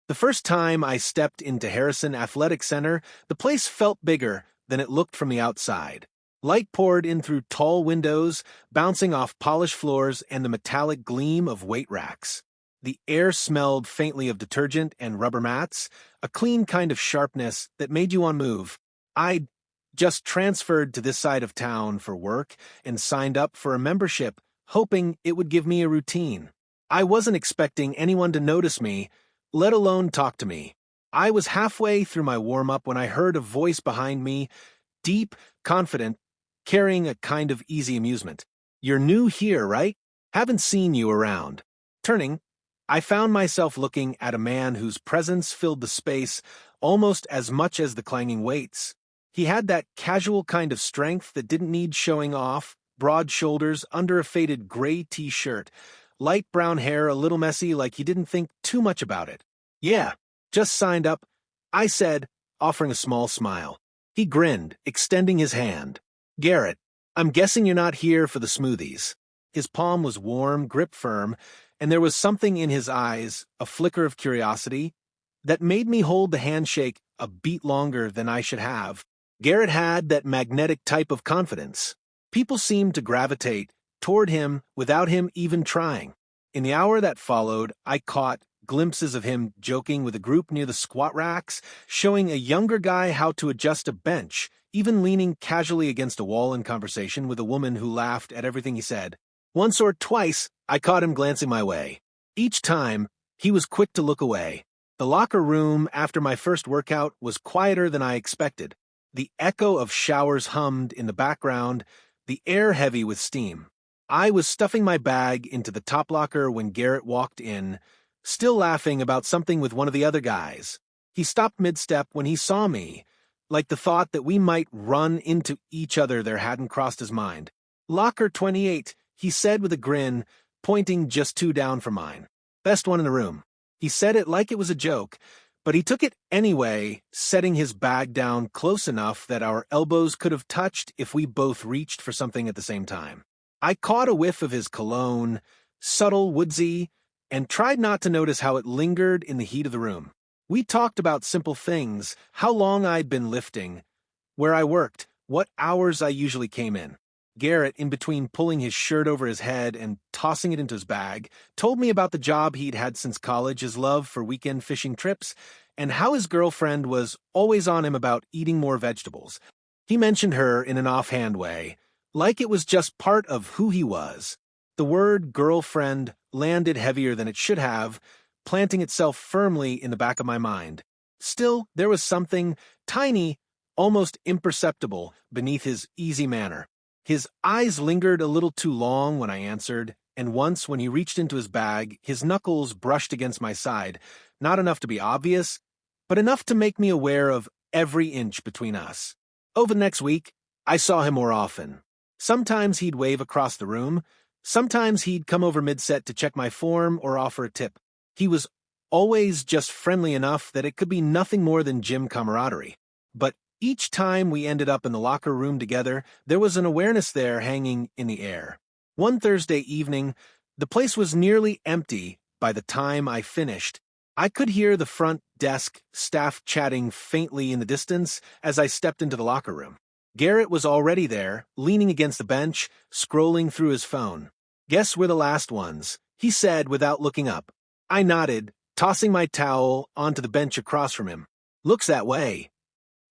The first time I stepped into Harrison Athletic Center, the place felt bigger than it looked from the outside. Light poured in through tall windows, bouncing off polished floors and the metallic gleam of weight racks. The air smelled faintly of detergent and rubber mats, a clean kind of sharpness that made you on move. I'd just transferred to this side of town for work and signed up for a membership, hoping it would give me a routine. I wasn't expecting anyone to notice me, let alone talk to me. I was halfway through my warm-up when I heard a voice behind me, deep, confident, carrying a kind of easy amusement. "You're new here, right? Haven't seen you around." Turning, I found myself looking at a man whose presence filled the space almost as much as the clanging weights. He had that casual kind of strength that didn't need showing off, broad shoulders under a faded gray t-shirt, light brown hair a little messy like he didn't think too much about it. "Yeah, just signed up," I said, offering a small smile. He grinned, extending his hand. "Garrett, I'm guessing you're not here for the smoothies." His palm was warm, grip firm, and there was something in his eyes, a flicker of curiosity, that made me hold the handshake a beat longer than I should have. Garrett had that magnetic type of confidence. People seemed to gravitate toward him without him even trying. In the hour that followed, I caught glimpses of him joking with a group near the squat racks, showing a younger guy how to adjust a bench, even leaning casually against a wall in conversation with a woman who laughed at everything he said. Once or twice, I caught him glancing my way. Each time, he was quick to look away. The locker room after my first workout was quieter than I expected. The echo of showers hummed in the background, the air heavy with steam. I was stuffing my bag into the top locker when Garrett walked in, still laughing about something with one of the other guys. He stopped mid-step when he saw me, like the thought that we might run into each other there hadn't crossed his mind. "Locker 28, he said with a grin, pointing just 2 down from mine. "Best one in the room." He said it like it was a joke, but he took it anyway, setting his bag down close enough that our elbows could have touched if we both reached for something at the same time. I caught a whiff of his cologne, subtle, woodsy, and tried not to notice how it lingered in the heat of the room. We talked about simple things, how long I'd been lifting, where I worked, what hours I usually came in. Garrett, in between pulling his shirt over his head and tossing it into his bag, told me about the job he'd had since college, his love for weekend fishing trips, and how his girlfriend was always on him about eating more vegetables. He mentioned her in an offhand way, like it was just part of who he was. The word girlfriend landed heavier than it should have, planting itself firmly in the back of my mind. Still, there was something tiny, almost imperceptible, beneath his easy manner. His eyes lingered a little too long when I answered, and once when he reached into his bag, his knuckles brushed against my side, not enough to be obvious, but enough to make me aware of every inch between us. Over the next week, I saw him more often. Sometimes he'd wave across the room, sometimes he'd come over mid-set to check my form or offer a tip. He was always just friendly enough that it could be nothing more than gym camaraderie. But each time we ended up in the locker room together, there was an awareness there hanging in the air. One Thursday evening, the place was nearly empty by the time I finished. I could hear the front desk staff chatting faintly in the distance as I stepped into the locker room. Garrett was already there, leaning against the bench, scrolling through his phone. "Guess we're the last ones," he said without looking up. I nodded, tossing my towel onto the bench across from him. "Looks that way."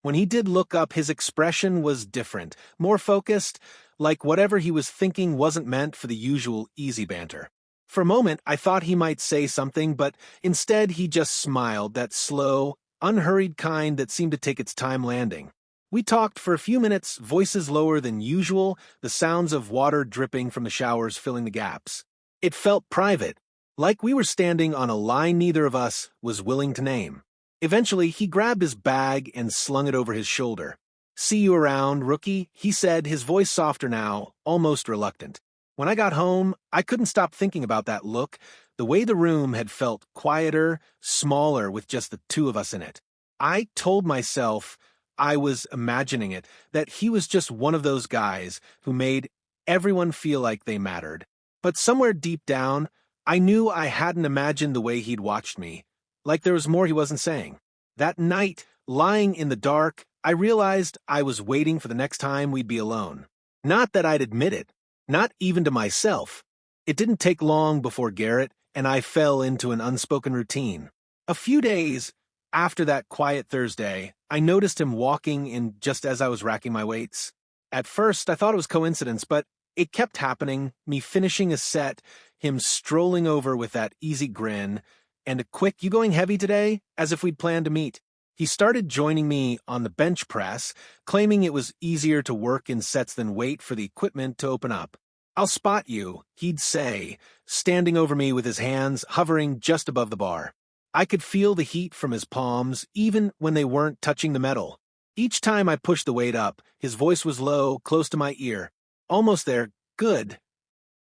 When he did look up, his expression was different, more focused, like whatever he was thinking wasn't meant for the usual easy banter. For a moment, I thought he might say something, but instead he just smiled, that slow, unhurried kind that seemed to take its time landing. We talked for a few minutes, voices lower than usual, the sounds of water dripping from the showers filling the gaps. It felt private, like we were standing on a line neither of us was willing to name. Eventually, he grabbed his bag and slung it over his shoulder. "See you around, rookie," he said, his voice softer now, almost reluctant. When I got home, I couldn't stop thinking about that look, the way the room had felt quieter, smaller with just the two of us in it. I told myself I was imagining it, that he was just one of those guys who made everyone feel like they mattered. But somewhere deep down, I knew I hadn't imagined the way he'd watched me, like there was more he wasn't saying. That night, lying in the dark, I realized I was waiting for the next time we'd be alone. Not that I'd admit it, not even to myself. It didn't take long before Garrett and I fell into an unspoken routine. A few days after that quiet Thursday, I noticed him walking in just as I was racking my weights. At first, I thought it was coincidence, but it kept happening, me finishing a set, him strolling over with that easy grin, and a quick, "You going heavy today?" as if we'd planned to meet. He started joining me on the bench press, claiming it was easier to work in sets than wait for the equipment to open up. "I'll spot you," he'd say, standing over me with his hands hovering just above the bar. I could feel the heat from his palms, even when they weren't touching the metal. Each time I pushed the weight up, his voice was low, close to my ear. Almost there. "Good."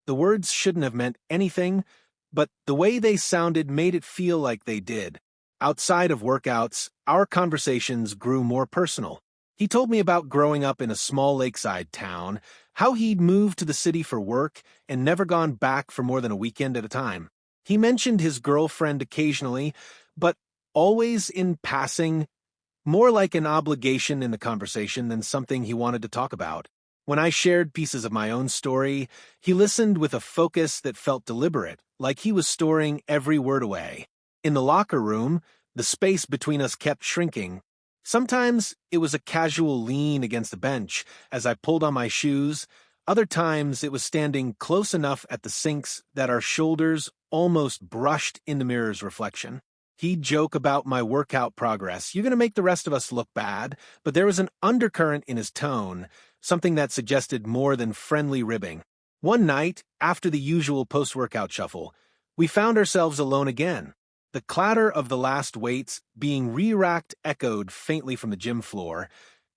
The words shouldn't have meant anything, but the way they sounded made it feel like they did. Outside of workouts, our conversations grew more personal. He told me about growing up in a small lakeside town, how he'd moved to the city for work and never gone back for more than a weekend at a time. He mentioned his girlfriend occasionally, but always in passing, more like an obligation in the conversation than something he wanted to talk about. When I shared pieces of my own story, he listened with a focus that felt deliberate, like he was storing every word away. In the locker room, the space between us kept shrinking. Sometimes it was a casual lean against the bench as I pulled on my shoes. Other times it was standing close enough at the sinks that our shoulders almost brushed in the mirror's reflection. He'd joke about my workout progress. "You're going to make the rest of us look bad," but there was an undercurrent in his tone, something that suggested more than friendly ribbing. One night, after the usual post-workout shuffle, we found ourselves alone again. The clatter of the last weights being re-racked echoed faintly from the gym floor,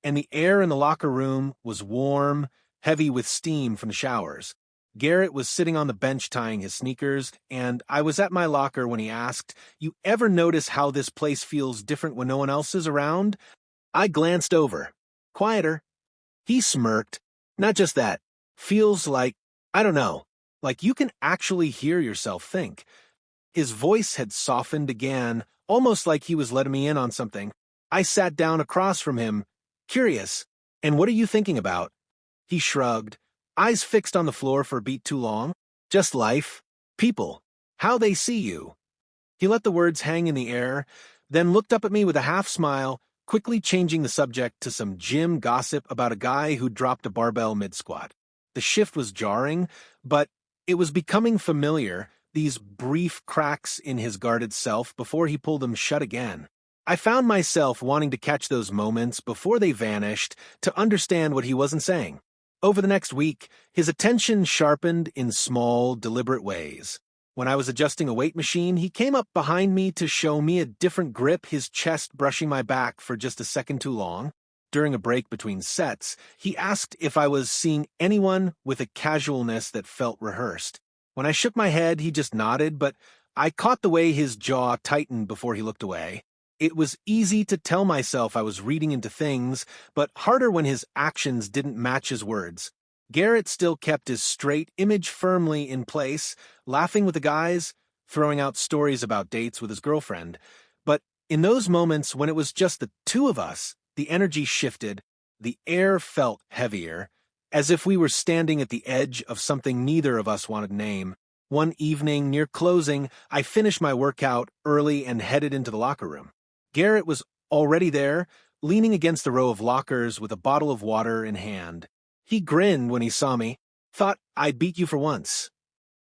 and the air in the locker room was warm, heavy with steam from the showers. Garrett was sitting on the bench tying his sneakers, and I was at my locker when he asked, "You ever notice how this place feels different when no one else is around?" I glanced over. "Quieter." He smirked. "Not just that. Feels like, I don't know, like you can actually hear yourself think." His voice had softened again, almost like he was letting me in on something. I sat down across from him, curious. "And what are you thinking about?" He shrugged, eyes fixed on the floor for a beat too long. "Just life. People. How they see you." He let the words hang in the air, then looked up at me with a half smile, quickly changing the subject to some gym gossip about a guy who dropped a barbell mid-squat. The shift was jarring, but it was becoming familiar, these brief cracks in his guarded self before he pulled them shut again. I found myself wanting to catch those moments before they vanished to understand what he wasn't saying. Over the next week, his attention sharpened in small, deliberate ways. When I was adjusting a weight machine, he came up behind me to show me a different grip, his chest brushing my back for just a second too long. During a break between sets, he asked if I was seeing anyone with a casualness that felt rehearsed. When I shook my head, he just nodded, but I caught the way his jaw tightened before he looked away. It was easy to tell myself I was reading into things, but harder when his actions didn't match his words. Garrett still kept his straight image firmly in place, laughing with the guys, throwing out stories about dates with his girlfriend. But in those moments when it was just the two of us, the energy shifted, the air felt heavier, as if we were standing at the edge of something neither of us wanted to name. One evening, near closing, I finished my workout early and headed into the locker room. Garrett was already there, leaning against the row of lockers with a bottle of water in hand. He grinned when he saw me. "Thought I'd beat you for once."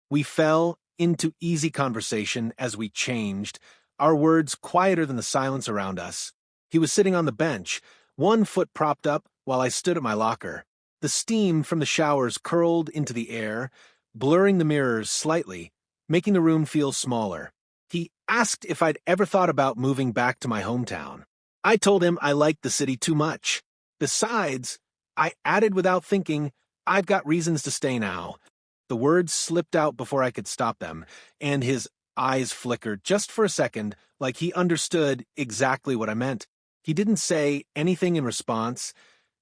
We fell into easy conversation as we changed, our words quieter than the silence around us. He was sitting on the bench, one foot propped up while I stood at my locker. The steam from the showers curled into the air, blurring the mirrors slightly, making the room feel smaller. He asked if I'd ever thought about moving back to my hometown. I told him I liked the city too much. Besides, I added without thinking, "I've got reasons to stay now." The words slipped out before I could stop them, and his eyes flickered just for a second, like he understood exactly what I meant. He didn't say anything in response,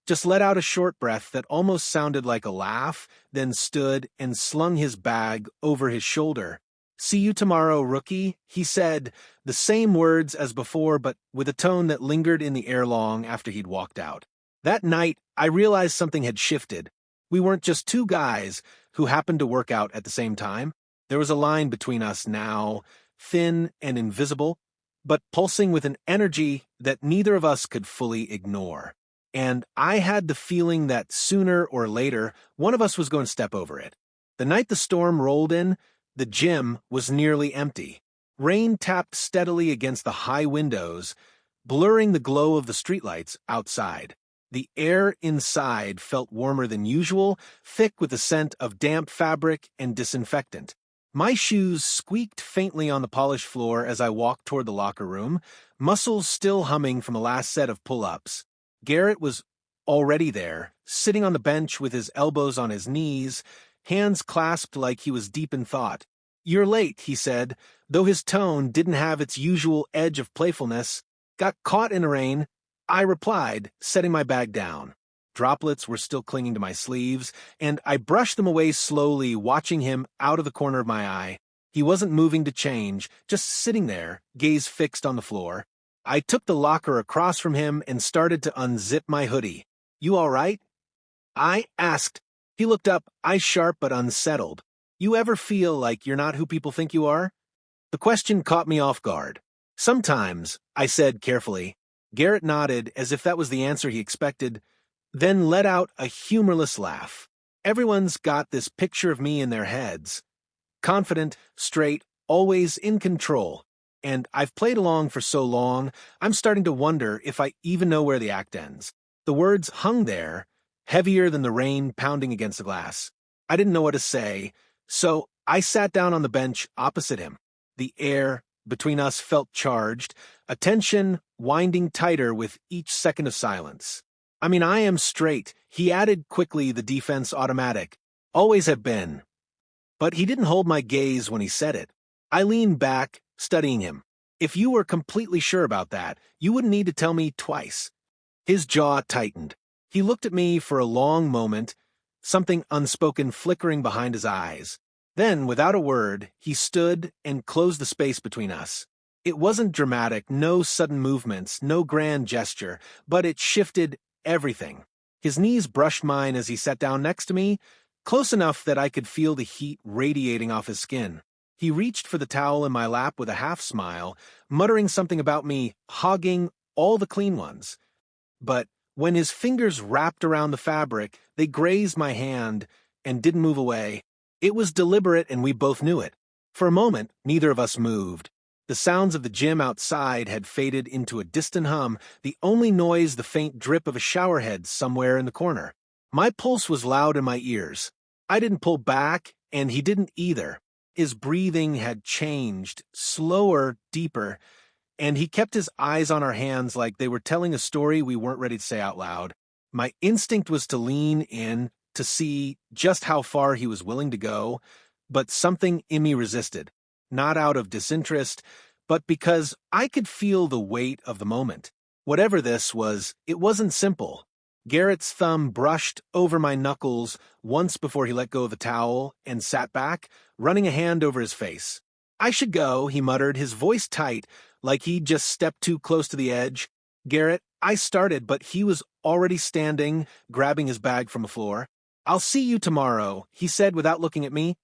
just let out a short breath that almost sounded like a laugh, then stood and slung his bag over his shoulder. "See you tomorrow, rookie," he said, the same words as before, but with a tone that lingered in the air long after he'd walked out. That night, I realized something had shifted. We weren't just two guys who happened to work out at the same time. There was a line between us now, thin and invisible, but pulsing with an energy that neither of us could fully ignore. And I had the feeling that sooner or later, one of us was going to step over it. The night the storm rolled in, the gym was nearly empty. Rain tapped steadily against the high windows, blurring the glow of the streetlights outside. The air inside felt warmer than usual, thick with the scent of damp fabric and disinfectant. My shoes squeaked faintly on the polished floor as I walked toward the locker room, muscles still humming from the last set of pull-ups. Garrett was already there, sitting on the bench with his elbows on his knees, hands clasped like he was deep in thought. "You're late," he said, though his tone didn't have its usual edge of playfulness. "Got caught in the rain," I replied, setting my bag down. Droplets were still clinging to my sleeves, and I brushed them away slowly, watching him out of the corner of my eye. He wasn't moving to change, just sitting there, gaze fixed on the floor. I took the locker across from him and started to unzip my hoodie. "You all right?" I asked. He looked up, eyes sharp but unsettled. "You ever feel like you're not who people think you are?" The question caught me off guard. "Sometimes," I said carefully. Garrett nodded as if that was the answer he expected, then let out a humorless laugh. Everyone's got this picture of me in their heads. Confident, straight, always in control. And I've played along for so long, I'm starting to wonder if I even know where the act ends. The words hung there, heavier than the rain pounding against the glass. I didn't know what to say, so I sat down on the bench opposite him. The air between us felt charged, a tension winding tighter with each second of silence. "I mean, I am straight," he added quickly, the defense automatic. "Always have been." But he didn't hold my gaze when he said it. I leaned back, studying him. "If you were completely sure about that, you wouldn't need to tell me twice." His jaw tightened. He looked at me for a long moment, something unspoken flickering behind his eyes. Then, without a word, he stood and closed the space between us. It wasn't dramatic, no sudden movements, no grand gesture, but it shifted everything. His knees brushed mine as he sat down next to me, close enough that I could feel the heat radiating off his skin. He reached for the towel in my lap with a half smile, muttering something about me hogging all the clean ones. But when his fingers wrapped around the fabric, they grazed my hand and didn't move away. It was deliberate, and we both knew it. For a moment, neither of us moved. The sounds of the gym outside had faded into a distant hum, the only noise the faint drip of a showerhead somewhere in the corner. My pulse was loud in my ears. I didn't pull back, and he didn't either. His breathing had changed, slower, deeper, and he kept his eyes on our hands like they were telling a story we weren't ready to say out loud. My instinct was to lean in, to see just how far he was willing to go, but something in me resisted, not out of disinterest, but because I could feel the weight of the moment. Whatever this was, it wasn't simple. Garrett's thumb brushed over my knuckles once before he let go of the towel and sat back, running a hand over his face. "I should go," he muttered, his voice tight, like he'd just stepped too close to the edge. "Garrett," I started, but he was already standing, grabbing his bag from the floor. "I'll see you tomorrow," he said without looking at me.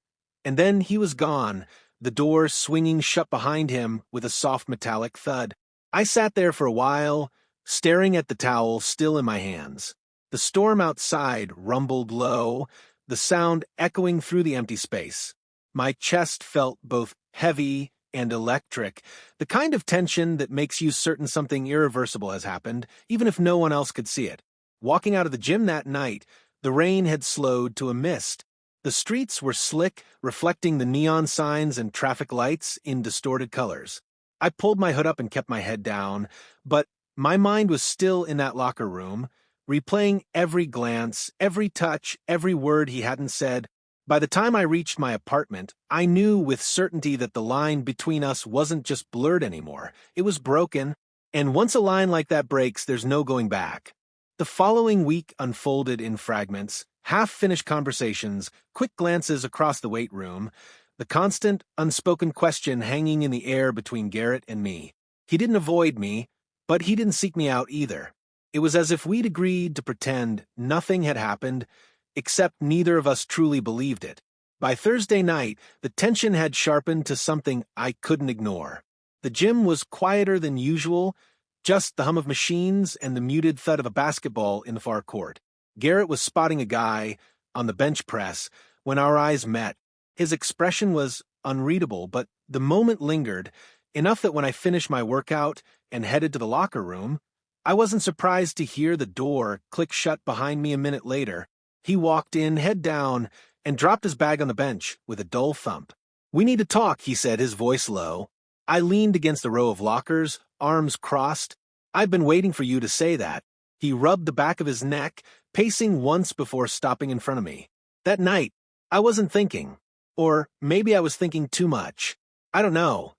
And then he was gone, the door swinging shut behind him with a soft metallic thud. I sat there for a while, staring at the towel still in my hands. The storm outside rumbled low, the sound echoing through the empty space. My chest felt both heavy and electric, the kind of tension that makes you certain something irreversible has happened, even if no one else could see it. Walking out of the gym that night, the rain had slowed to a mist. The streets were slick, reflecting the neon signs and traffic lights in distorted colors. I pulled my hood up and kept my head down, but my mind was still in that locker room, replaying every glance, every touch, every word he hadn't said. By the time I reached my apartment, I knew with certainty that the line between us wasn't just blurred anymore. It was broken, and once a line like that breaks, there's no going back. The following week unfolded in fragments, half-finished conversations, quick glances across the weight room, the constant, unspoken question hanging in the air between Garrett and me. He didn't avoid me, but he didn't seek me out either. It was as if we'd agreed to pretend nothing had happened, except neither of us truly believed it. By Thursday night, the tension had sharpened to something I couldn't ignore. The gym was quieter than usual, just the hum of machines and the muted thud of a basketball in the far court. Garrett was spotting a guy on the bench press when our eyes met. His expression was unreadable, but the moment lingered, enough that when I finished my workout and headed to the locker room, I wasn't surprised to hear the door click shut behind me a minute later. He walked in, head down, and dropped his bag on the bench with a dull thump. "We need to talk," he said, his voice low. I leaned against a row of lockers, arms crossed. "I've been waiting for you to say that." He rubbed the back of his neck, pacing once before stopping in front of me. "That night, I wasn't thinking. Or maybe I was thinking too much. I don't know."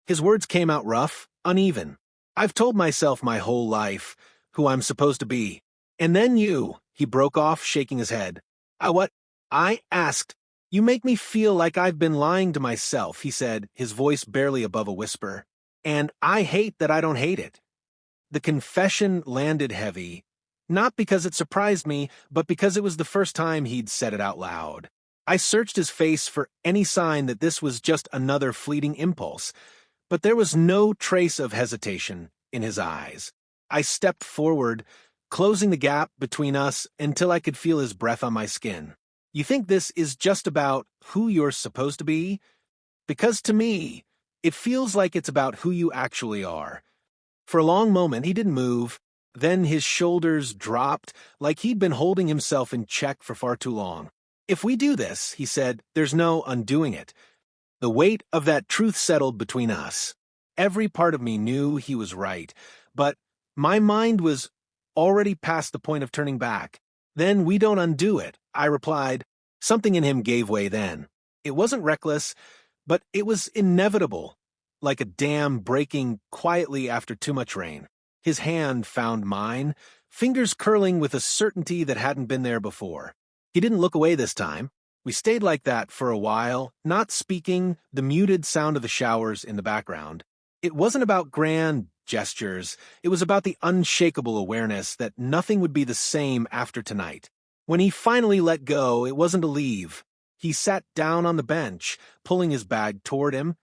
His words came out rough, uneven. "I've told myself my whole life who I'm supposed to be. And then you," he broke off, shaking his head. What?" I asked. "You make me feel like I've been lying to myself," he said, his voice barely above a whisper. "And I hate that I don't hate it." The confession landed heavy, not because it surprised me, but because it was the first time he'd said it out loud. I searched his face for any sign that this was just another fleeting impulse, but there was no trace of hesitation in his eyes. I stepped forward, closing the gap between us until I could feel his breath on my skin. "You think this is just about who you're supposed to be? Because to me, it feels like it's about who you actually are." For a long moment, he didn't move. Then his shoulders dropped, like he'd been holding himself in check for far too long. "If we do this," he said, "there's no undoing it." The weight of that truth settled between us. Every part of me knew he was right, but my mind was already past the point of turning back. "Then we don't undo it," I replied. Something in him gave way then. It wasn't reckless, but it was inevitable, like a dam breaking quietly after too much rain. His hand found mine, fingers curling with a certainty that hadn't been there before. He didn't look away this time. We stayed like that for a while, not speaking, the muted sound of the showers in the background. It wasn't about grand gestures. It was about the unshakable awareness that nothing would be the same after tonight. When he finally let go, it wasn't to leave. He sat down on the bench, pulling his bag toward him,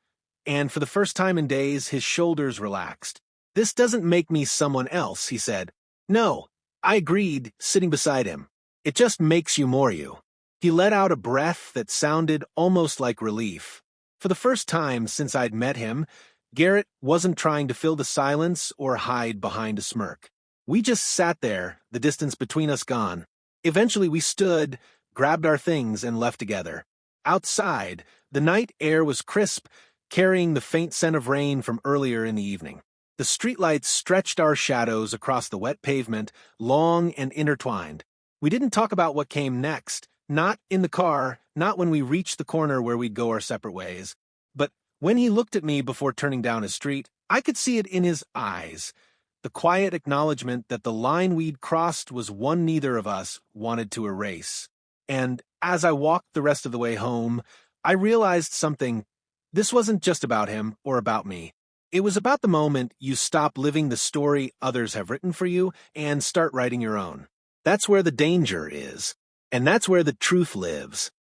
and for the first time in days, his shoulders relaxed. "This doesn't make me someone else," he said. "No," I agreed, sitting beside him. "It just makes you more you." He let out a breath that sounded almost like relief. For the first time since I'd met him, Garrett wasn't trying to fill the silence or hide behind a smirk. We just sat there, the distance between us gone. Eventually we stood, grabbed our things, and left together. Outside, the night air was crisp, carrying the faint scent of rain from earlier in the evening. The streetlights stretched our shadows across the wet pavement, long and intertwined. We didn't talk about what came next, not in the car, not when we reached the corner where we'd go our separate ways. But when he looked at me before turning down his street, I could see it in his eyes. The quiet acknowledgement that the line we'd crossed was one neither of us wanted to erase. And as I walked the rest of the way home, I realized something. This wasn't just about him or about me. It was about the moment you stop living the story others have written for you and start writing your own. That's where the danger is. And that's where the truth lives.